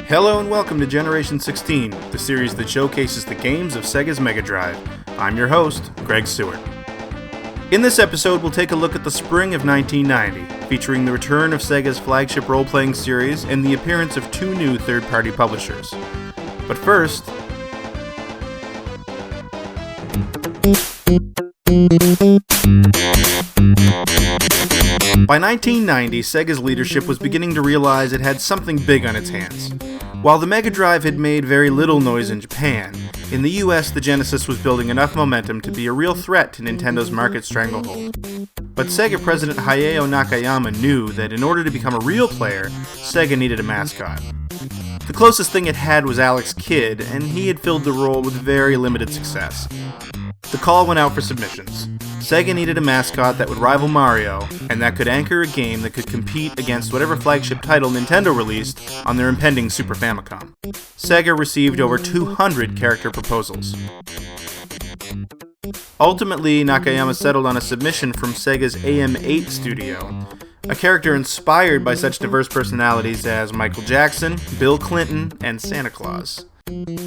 Hello and welcome to Generation 16, the series that showcases the games of Sega's Mega Drive. I'm your host, Greg Seward. In this episode, we'll take a look at the spring of 1990, featuring the return of Sega's flagship role-playing series and the appearance of two new third-party publishers. But first... By 1990, Sega's leadership was beginning to realize it had something big on its hands. While the Mega Drive had made very little noise in Japan, in the US the Genesis was building enough momentum to be a real threat to Nintendo's market stranglehold. But Sega President Hayao Nakayama knew that in order to become a real player, Sega needed a mascot. The closest thing it had was Alex Kidd, and he had filled the role with very limited success. The call went out for submissions. Sega needed a mascot that would rival Mario, and that could anchor a game that could compete against whatever flagship title Nintendo released on their impending Super Famicom. Sega received over 200 character proposals. Ultimately, Nakayama settled on a submission from Sega's AM8 studio, a character inspired by such diverse personalities as Michael Jackson, Bill Clinton, and Santa Claus.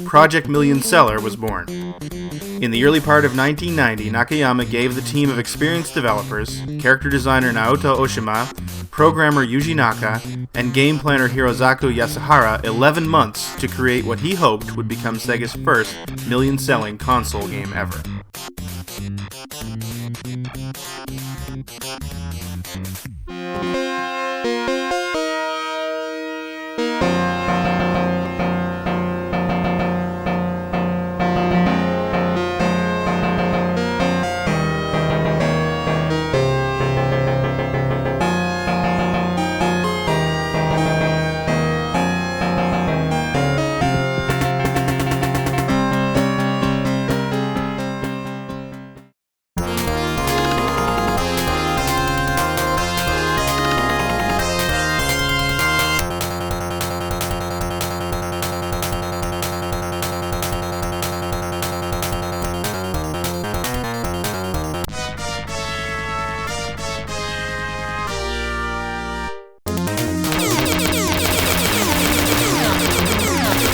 Project Million Seller was born. In the early part of 1990, Nakayama gave the team of experienced developers, character designer Naoto Oshima, programmer Yuji Naka, and game planner Hirozaku Yasuhara 11 months to create what he hoped would become Sega's first million-selling console game ever.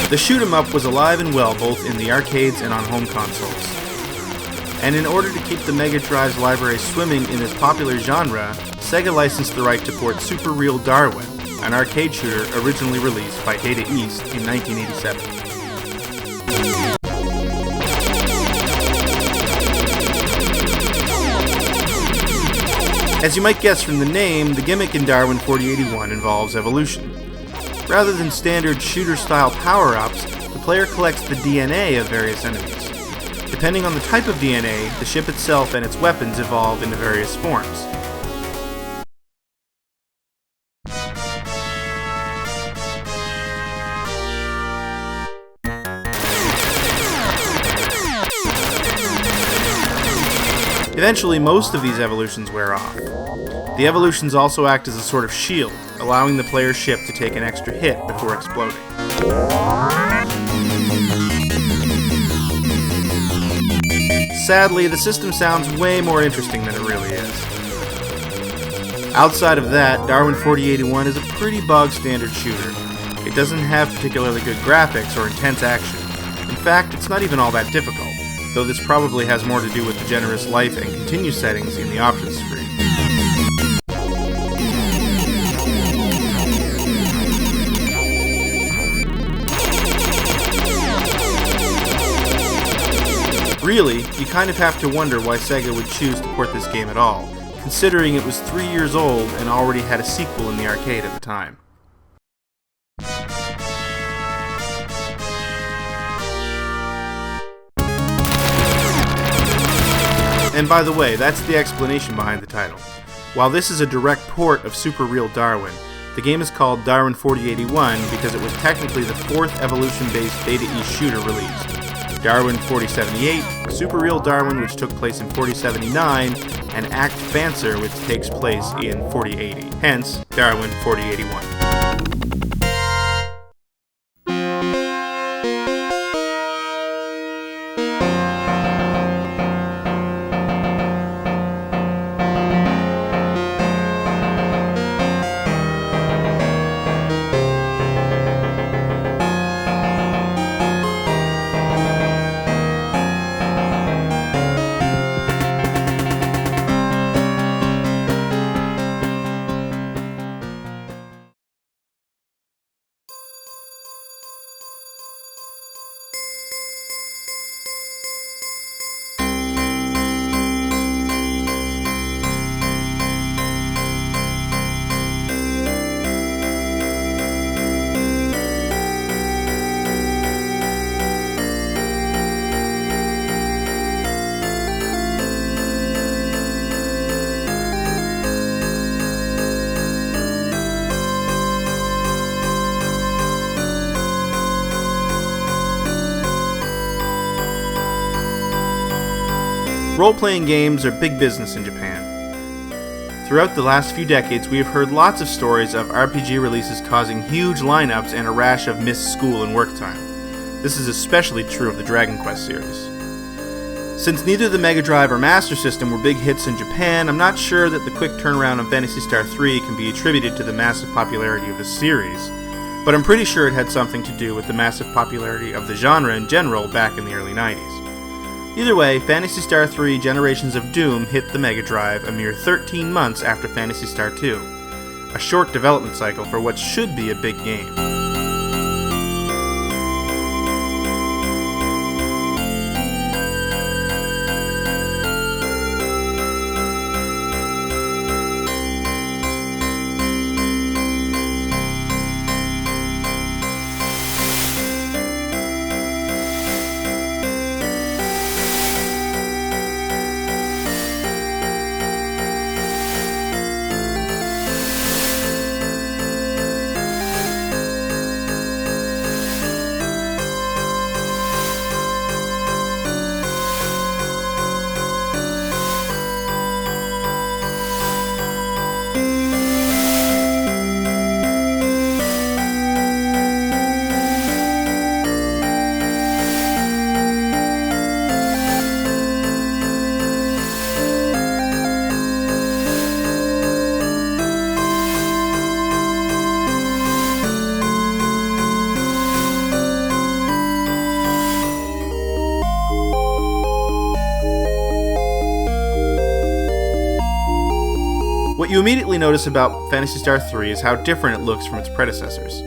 The shoot-'em-up was alive and well both in the arcades and on home consoles. And in order to keep the Mega Drive's library swimming in this popular genre, Sega licensed the right to port Super Real Darwin, an arcade shooter originally released by Data East in 1987. As you might guess from the name, the gimmick in Darwin 4081 involves evolution. Rather than standard shooter-style power-ups, the player collects the DNA of various enemies. Depending on the type of DNA, the ship itself and its weapons evolve into various forms. Eventually, most of these evolutions wear off. The evolutions also act as a sort of shield, allowing the player's ship to take an extra hit before exploding. Sadly, the system sounds way more interesting than it really is. Outside of that, Darwin 4081 is a pretty bog-standard shooter. It doesn't have particularly good graphics or intense action. In fact, it's not even all that difficult, though this probably has more to do with the generous life and continue settings in the options screen. Really, you kind of have to wonder why Sega would choose to port this game at all, considering it was 3 years old and already had a sequel in the arcade at the time. And by the way, that's the explanation behind the title. While this is a direct port of Super Real Darwin, the game is called Darwin 4081 because it was technically the fourth evolution-based Data East shooter released. Darwin 4078, Super Real Darwin, which took place in 4079, and Act Fancer, which takes place in 4080, hence Darwin 4081. Role-playing games are big business in Japan. Throughout the last few decades, we have heard lots of stories of RPG releases causing huge lineups and a rash of missed school and work time. This is especially true of the Dragon Quest series. Since neither the Mega Drive or Master System were big hits in Japan, I'm not sure that the quick turnaround on Phantasy Star 3 can be attributed to the massive popularity of the series, but I'm pretty sure it had something to do with the massive popularity of the genre in general back in the early 90s. Either way, Phantasy Star 3 Generations of Doom hit the Mega Drive a mere 13 months after Phantasy Star 2, a short development cycle for what should be a big game. What you immediately notice about Phantasy Star 3 is how different it looks from its predecessors.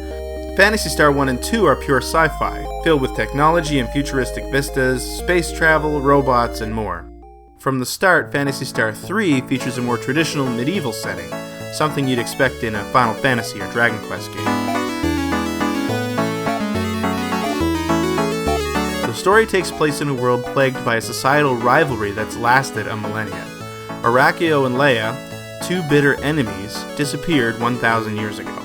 Phantasy Star 1 and 2 are pure sci-fi, filled with technology and futuristic vistas, space travel, robots, and more. From the start, Phantasy Star 3 features a more traditional medieval setting, something you'd expect in a Final Fantasy or Dragon Quest game. The story takes place in a world plagued by a societal rivalry that's lasted a millennia. Arachio and Leia, two bitter enemies, disappeared 1,000 years ago.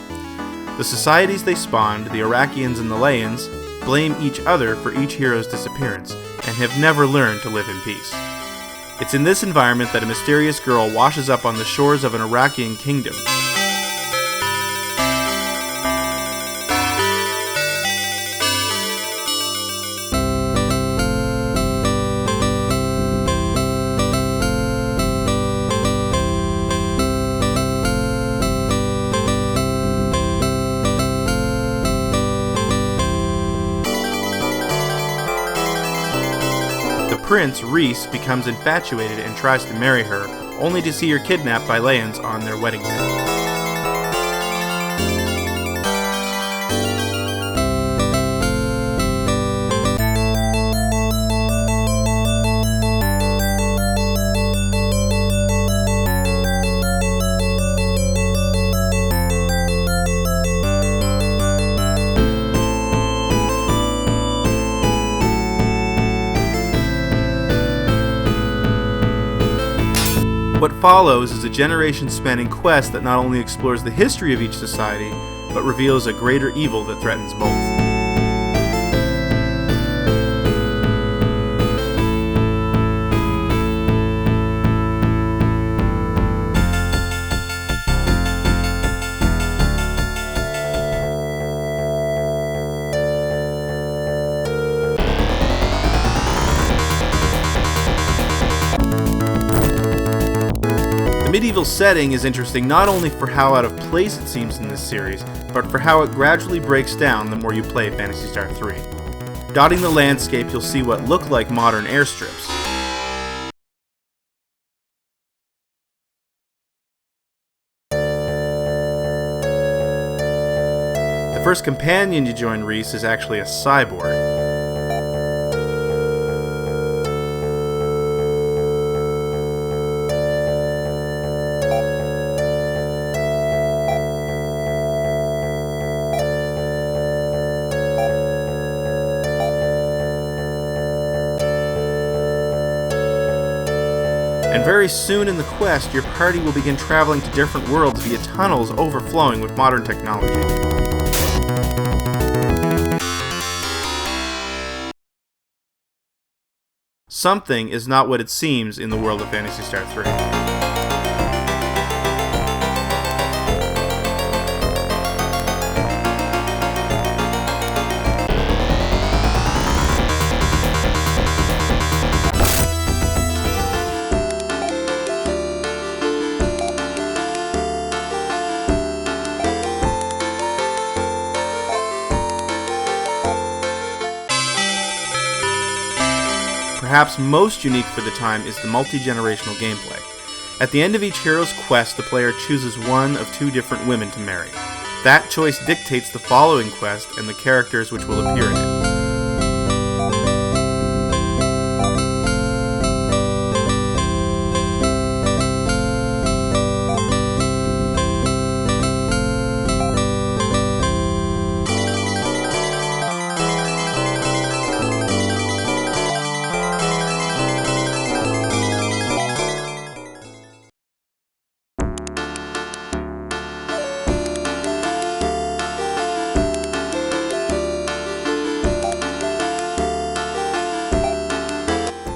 The societies they spawned, the Arakians and the Leians, blame each other for each hero's disappearance, and have never learned to live in peace. It's in this environment that a mysterious girl washes up on the shores of an Arakian kingdom. Prince, Reese, becomes infatuated and tries to marry her, only to see her kidnapped by Leians on their wedding day. What follows is a generation-spanning quest that not only explores the history of each society, but reveals a greater evil that threatens both. The medieval setting is interesting not only for how out of place it seems in this series, but for how it gradually breaks down the more you play Phantasy Star 3. Dotting the landscape, you'll see what look like modern airstrips. The first companion to join Reese is actually a cyborg. And very soon in the quest, your party will begin traveling to different worlds via tunnels overflowing with modern technology. Something is not what it seems in the world of Phantasy Star 3. Perhaps most unique for the time is the multi-generational gameplay. At the end of each hero's quest, the player chooses one of two different women to marry. That choice dictates the following quest and the characters which will appear in it.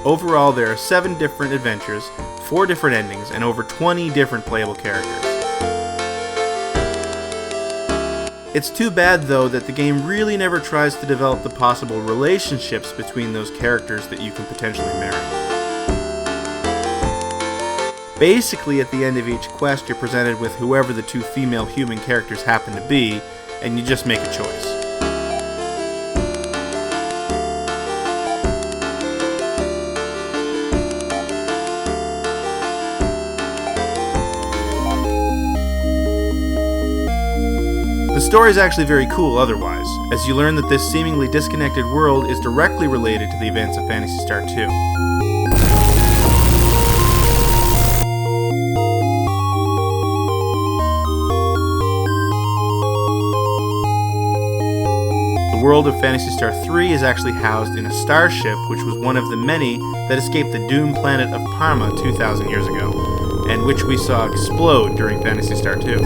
Overall, there are 7 different adventures, 4 different endings, and over 20 different playable characters. It's too bad, though, that the game really never tries to develop the possible relationships between those characters that you can potentially marry. Basically, at the end of each quest, you're presented with whoever the 2 female human characters happen to be, and you just make a choice. The story is actually very cool otherwise, as you learn that this seemingly disconnected world is directly related to the events of Phantasy Star 2. The world of Phantasy Star 3 is actually housed in a starship which was one of the many that escaped the doomed planet of Parma 2,000 years ago, and which we saw explode during Phantasy Star 2.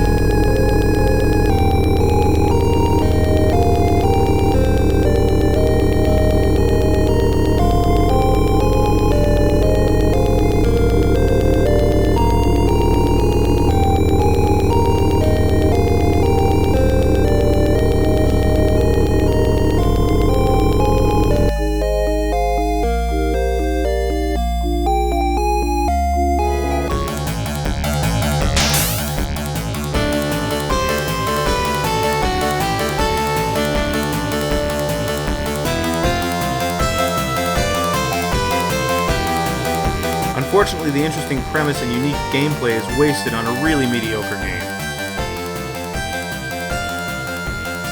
Unfortunately, the interesting premise and unique gameplay is wasted on a really mediocre game.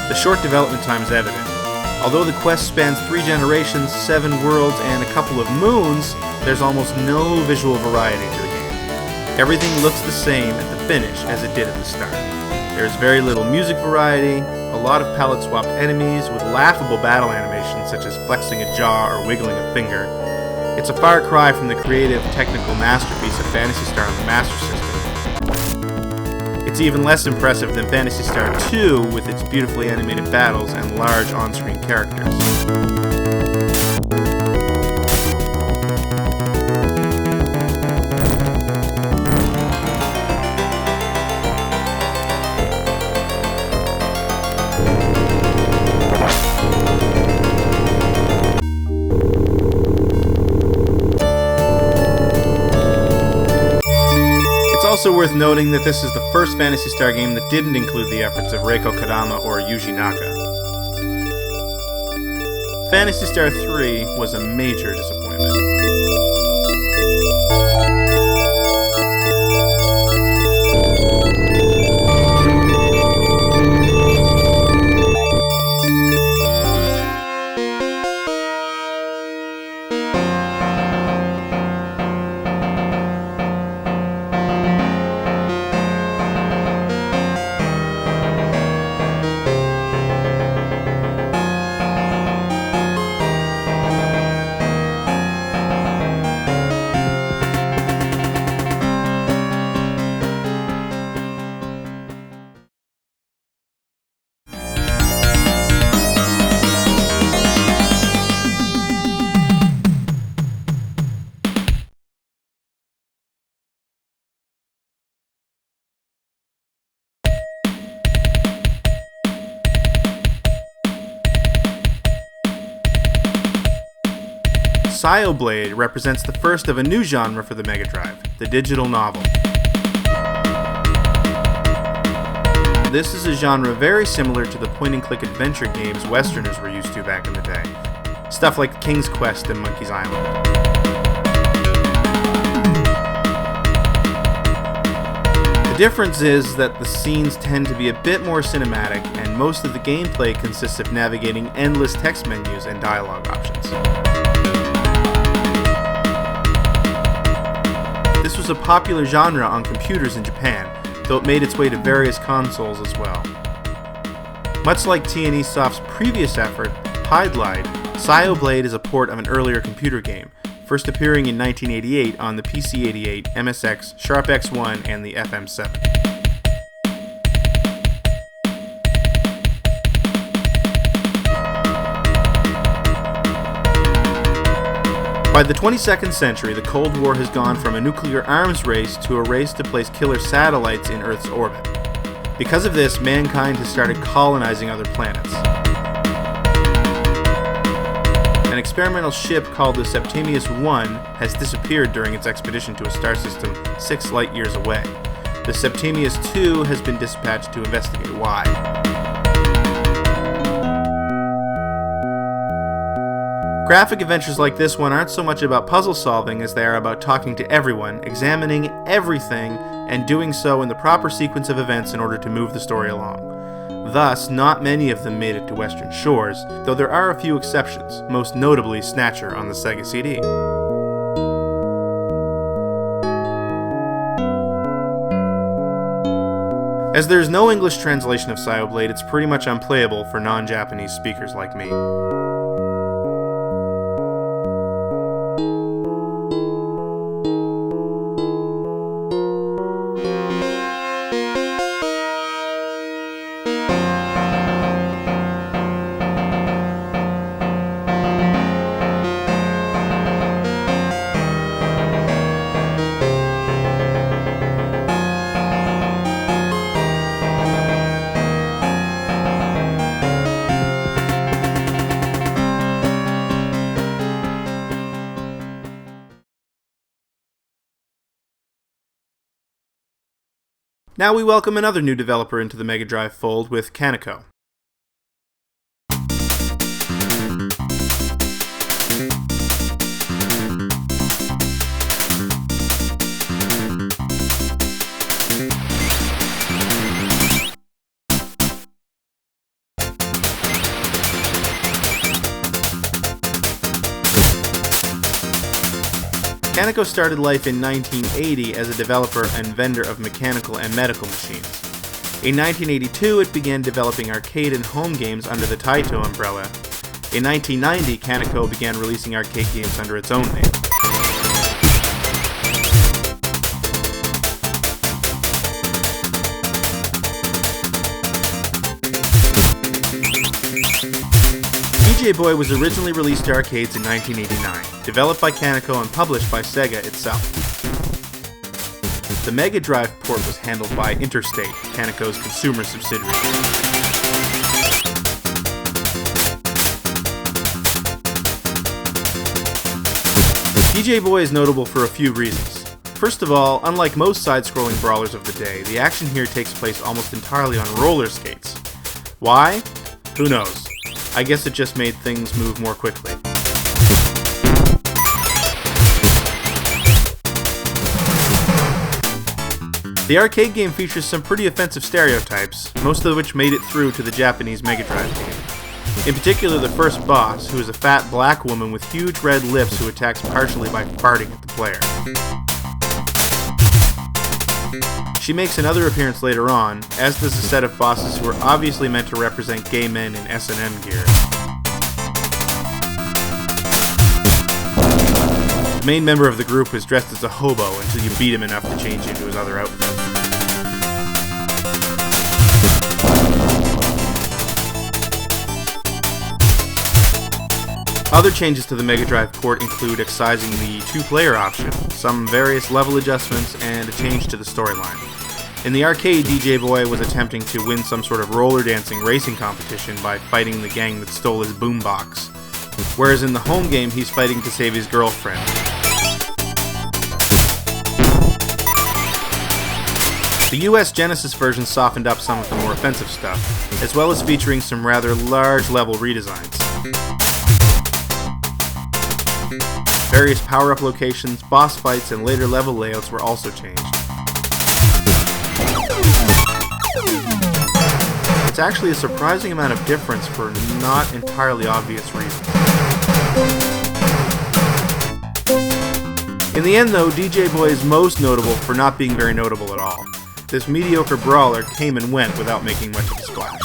The short development time is evident. Although the quest spans 3 generations, 7 worlds, and a couple of moons, there's almost no visual variety to the game. Everything looks the same at the finish as it did at the start. There's very little music variety, a lot of palette-swapped enemies with laughable battle animations such as flexing a jaw or wiggling a finger. It's a far cry from the creative, technical masterpiece of Phantasy Star on the Master System. It's even less impressive than Phantasy Star 2 with its beautifully animated battles and large on-screen characters. It's also worth noting that this is the first Phantasy Star game that didn't include the efforts of Reiko Kodama or Yuji Naka. Phantasy Star 3 was a major disappointment. Psy-O-Blade represents the first of a new genre for the Mega Drive, the digital novel. This is a genre very similar to the point-and-click adventure games Westerners were used to back in the day. Stuff like King's Quest and Monkey's Island. The difference is that the scenes tend to be a bit more cinematic, and most of the gameplay consists of navigating endless text menus and dialogue options. This was a popular genre on computers in Japan, though it made its way to various consoles as well. Much like TNE Soft's previous effort, Psy-O-Blade, Psy-O-Blade is a port of an earlier computer game, first appearing in 1988 on the PC-88, MSX, Sharp X1, and the FM7. By the 22nd century, the Cold War has gone from a nuclear arms race to a race to place killer satellites in Earth's orbit. Because of this, mankind has started colonizing other planets. An experimental ship called the Septimius 1 has disappeared during its expedition to a star system 6 light-years away. The Septimius 2 has been dispatched to investigate why. Graphic adventures like this one aren't so much about puzzle solving as they are about talking to everyone, examining everything, and doing so in the proper sequence of events in order to move the story along. Thus, not many of them made it to Western shores, though there are a few exceptions, most notably Snatcher on the Sega CD. As there is no English translation of Psy-O-Blade, it's pretty much unplayable for non-Japanese speakers like me. Now we welcome another new developer into the Mega Drive fold with Kaneko. Kaneko started life in 1980 as a developer and vendor of mechanical and medical machines. In 1982, it began developing arcade and home games under the Taito umbrella. In 1990, Kaneko began releasing arcade games under its own name. DJ Boy was originally released to arcades in 1989, developed by Kaneko and published by Sega itself. The Mega Drive port was handled by Interstate, Kaneko's consumer subsidiary. DJ Boy is notable for a few reasons. First of all, unlike most side-scrolling brawlers of the day, the action here takes place almost entirely on roller skates. Why? Who knows? I guess it just made things move more quickly. The arcade game features some pretty offensive stereotypes, most of which made it through to the Japanese Mega Drive game. In particular, the first boss, who is a fat black woman with huge red lips who attacks partially by farting at the player. She makes another appearance later on, as does a set of bosses who are obviously meant to represent gay men in S&M gear. The main member of the group is dressed as a hobo until you beat him enough to change into his other outfit. Other changes to the Mega Drive port include excising the 2-player option, some various level adjustments, and a change to the storyline. In the arcade, DJ Boy was attempting to win some sort of roller dancing racing competition by fighting the gang that stole his boombox. whereas in the home game he's fighting to save his girlfriend. The US Genesis version softened up some of the more offensive stuff, as well as featuring some rather large-level redesigns. Various power-up locations, boss fights, and later level layouts were also changed. It's actually a surprising amount of difference for not entirely obvious reasons. In the end though, DJ Boy is most notable for not being very notable at all. This mediocre brawler came and went without making much of a splash.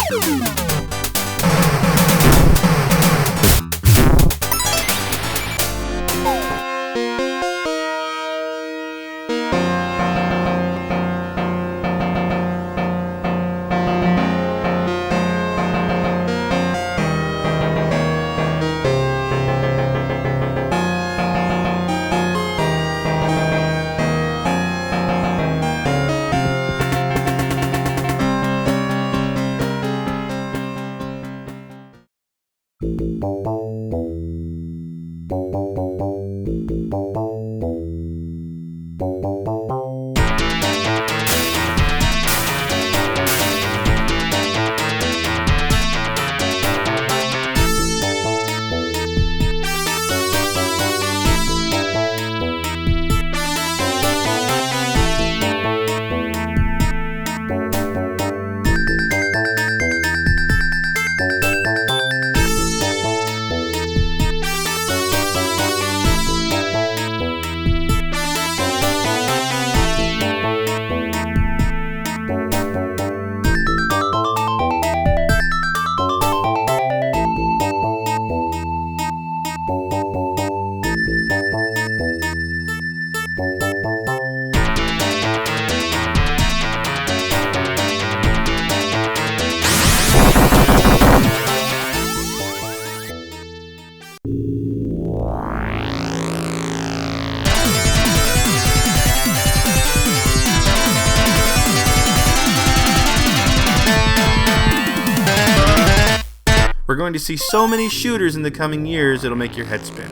We're going to see so many shooters in the coming years, it'll make your head spin.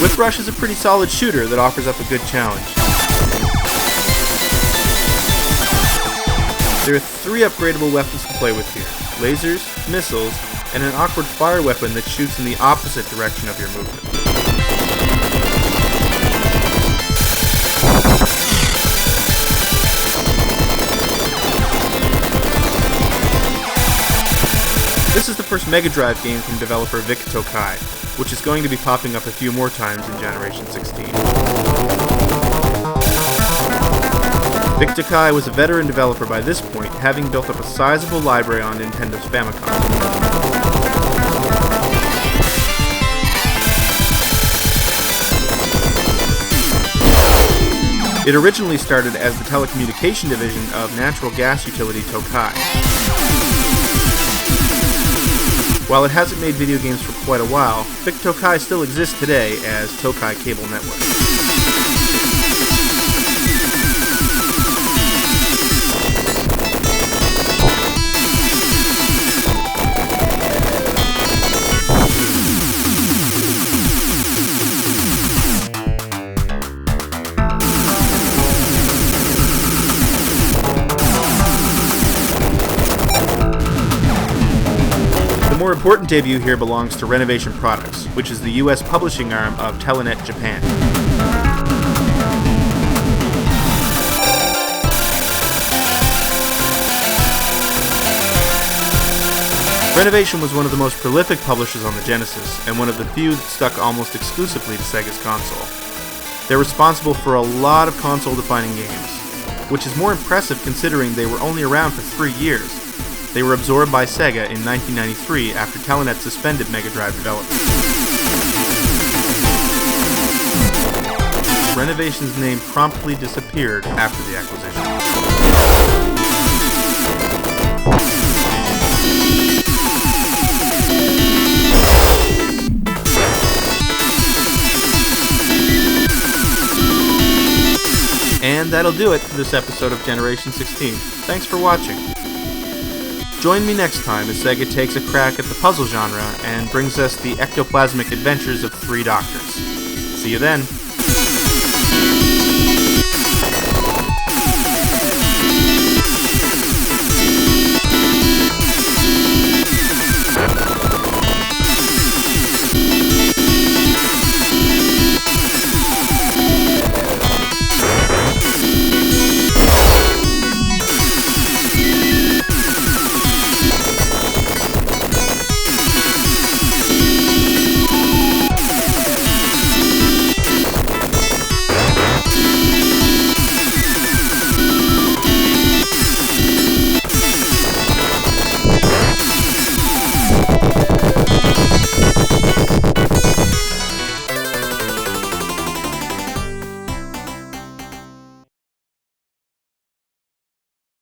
Whiprush is a pretty solid shooter that offers up a good challenge. There are 3 upgradable weapons to play with here: lasers, missiles, and an awkward fire weapon that shoots in the opposite direction of your movement. This is the first Mega Drive game from developer Vic Tokai, which is going to be popping up a few more times in Generation 16. Vic Tokai was a veteran developer by this point, having built up a sizable library on Nintendo's Famicom. It originally started as the telecommunication division of natural gas utility Tokai. While it hasn't made video games for quite a while, Vic Tokai still exists today as Tokai Cable Network. The more important debut here belongs to Renovation Products, which is the US publishing arm of Telenet Japan. Renovation was one of the most prolific publishers on the Genesis, and one of the few that stuck almost exclusively to Sega's console. They're responsible for a lot of console-defining games, which is more impressive considering they were only around for 3 years. They were absorbed by Sega in 1993 after Telenet suspended Mega Drive development. Renovation's name promptly disappeared after the acquisition. And that'll do it for this episode of Generation 16. Thanks for watching. Join me next time as Sega takes a crack at the puzzle genre and brings us the ectoplasmic adventures of 3 doctors. See you then!